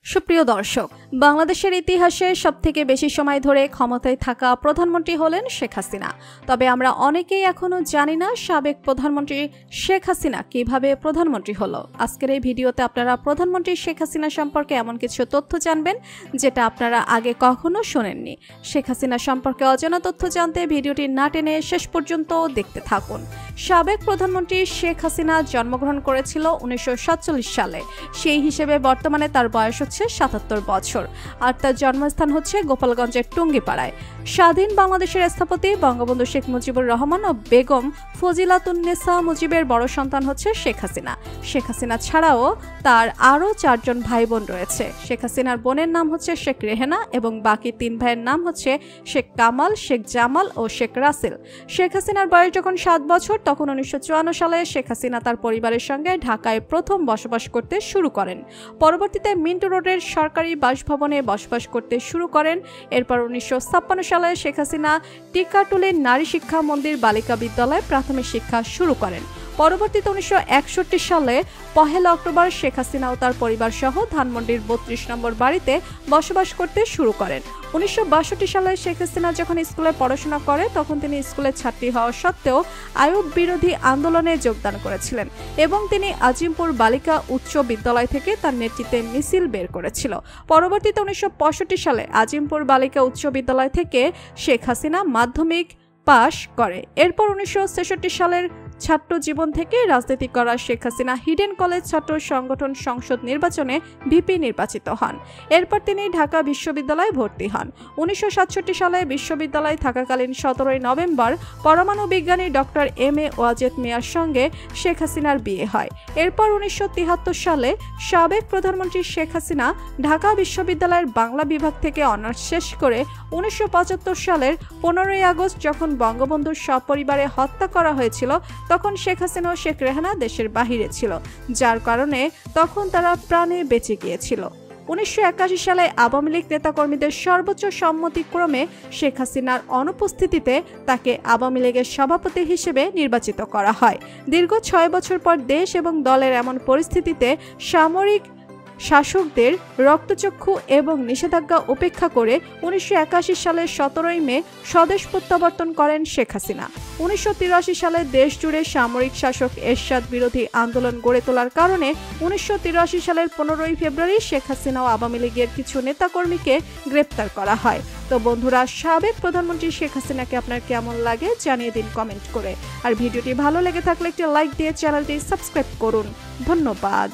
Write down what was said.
সুপ্রিয় দর্শক, বাংলাদেশের ইতিহাসে সবথেকে বেশি সময় ধরে ক্ষমতায় থাকা প্রধানমন্ত্রী হলেন শেখ হাসিনা। তবে আমরা অনেকেই এখনো জানি না সাবেক প্রধানমন্ত্রী শেখ হাসিনা কিভাবে প্রধানমন্ত্রী হলো। আজকের এই ভিডিওতে আপনারা প্রধানমন্ত্রী শেখ হাসিনা সম্পর্কে এমন কিছু তথ্য জানবেন যেটা আপনারা আগে কখনো শোনেননি। শেখ হাসিনা সম্পর্কে অজানা তথ্য জানতে ভিডিওটি না টেনে শেষ পর্যন্ত দেখতে থাকুন। সাবেক প্রধানমন্ত্রী শেখ হাসিনা জন্মগ্রহণ করেছিল 1947 সালে। সেই হিসেবে বর্তমানে তার বয়স হচ্ছে 77 বছর, আর তার জন্মস্থান হচ্ছে গোপালগঞ্জের টুঙ্গিপাড়ায়। স্বাধীন বাংলাদেশের স্থপতি বঙ্গবন্ধু শেখ মুজিবুর রহমান ও বেগম ফজিলাতুন্নেসা মুজিবের বড় সন্তান হচ্ছে শেখ হাসিনা। শেখ হাসিনা ছাড়াও তার আরও 4 জন ভাই বোন রয়েছে। শেখ হাসিনার বোনের নাম হচ্ছে শেখ রেহেনা এবং বাকি 3 ভাইয়ের নাম হচ্ছে শেখ কামাল, শেখ জামাল ও শেখ রাসেল। শেখ হাসিনার বয়স যখন 7 বছর তখন 1954 সালে শেখ হাসিনা তার পরিবারের সঙ্গে ঢাকায় প্রথম বসবাস করতে শুরু করেন। পরবর্তীতে মিন্টু রোডের সরকারি বাসভবনে বসবাস করতে শুরু করেন। এরপর 1956 সালে শেখ হাসিনা টিকাটুলির নারী শিক্ষা মন্দির বালিকা বিদ্যালয়ে প্রাথমিক শিক্ষা শুরু করেন। পরবর্তীতে 1961 সালে 1 অক্টোবর শেখ হাসিনা ও তার পরিবার সহ ধানমন্ডির 32 নম্বর বাড়িতে বসবাস করতে শুরু করেন। 1962 সালে শেখ হাসিনা যখন স্কুলে পড়াশোনা করে তখন তিনি স্কুলের ছাত্রী হওয়া সত্ত্বেও আইয়ুব বিরোধী আন্দোলনে যোগদান করেছিলেন এবং তিনি আজিমপুর বালিকা উচ্চ বিদ্যালয় থেকে তার নেতৃত্বে মিছিল বের করেছিল। পরবর্তীতে 1965 সালে আজিমপুর বালিকা উচ্চ বিদ্যালয় থেকে শেখ হাসিনা মাধ্যমিক পাশ করে। এরপর 1966 সালের ছাত্র জীবন থেকে রাজনীতি করা শেখ হাসিনা হিডেন কলেজ ছাত্র সংগঠন সংসদ নির্বাচনে ভিপি নির্বাচিত হন। এরপর তিনি ঢাকা বিশ্ববিদ্যালয়ে ভর্তি হন। 1967 সালে বিশ্ববিদ্যালয়ে থাকাকালীন 17 নভেম্বর পরমাণু বিজ্ঞানী ডক্টর এম.এ. ওয়াজেদ মিয়ার সঙ্গে শেখ হাসিনার বিয়ে হয়। এরপর 1973 সালে সাবেক প্রধানমন্ত্রী শেখ হাসিনা ঢাকা বিশ্ববিদ্যালয়ের বাংলা বিভাগ থেকে অনার্স শেষ করে 1975 সালের 15 আগস্ট যখন বঙ্গবন্ধুর সপরিবারে হত্যা করা হয়েছিল তখন শেখ হাসিনা ও শেখ রেহানা দেশের বাহিরে ছিল, যার কারণে তখন তারা প্রাণে বেঁচে গিয়েছিল। 1981 সালে আওয়ামী লীগ নেতাকর্মীদের সর্বোচ্চ সম্মতিক্রমে শেখ হাসিনার অনুপস্থিতিতে তাকে আওয়ামী লীগের সভাপতি হিসেবে নির্বাচিত করা হয়। দীর্ঘ 6 বছর পর দেশ এবং দলের এমন পরিস্থিতিতে সামরিক শাসকদের রক্তচক্ষু এবং নিষেধাজ্ঞা উপেক্ষা করে 1981 সালের 17 মে স্বদেশ প্রত্যাবর্তন করেন শেখ হাসিনা। 1983 সালে দেশ জুড়ে সামরিক শাসক এরশাদ বিরোধী আন্দোলন গড়ে তোলার কারণে 1983 সালের 15 ফেব্রুয়ারি শেখ হাসিনা ও আওয়ামী লীগের কিছু নেতাকর্মীকে গ্রেপ্তার করা হয়। তো বন্ধুরা, সাবেক প্রধানমন্ত্রী শেখ হাসিনাকে আপনার কেমন লাগে জানিয়ে দিন কমেন্ট করে। আর ভিডিওটি ভালো লেগে থাকলে একটি লাইক দিয়ে চ্যানেলটি সাবস্ক্রাইব করুন। ধন্যবাদ।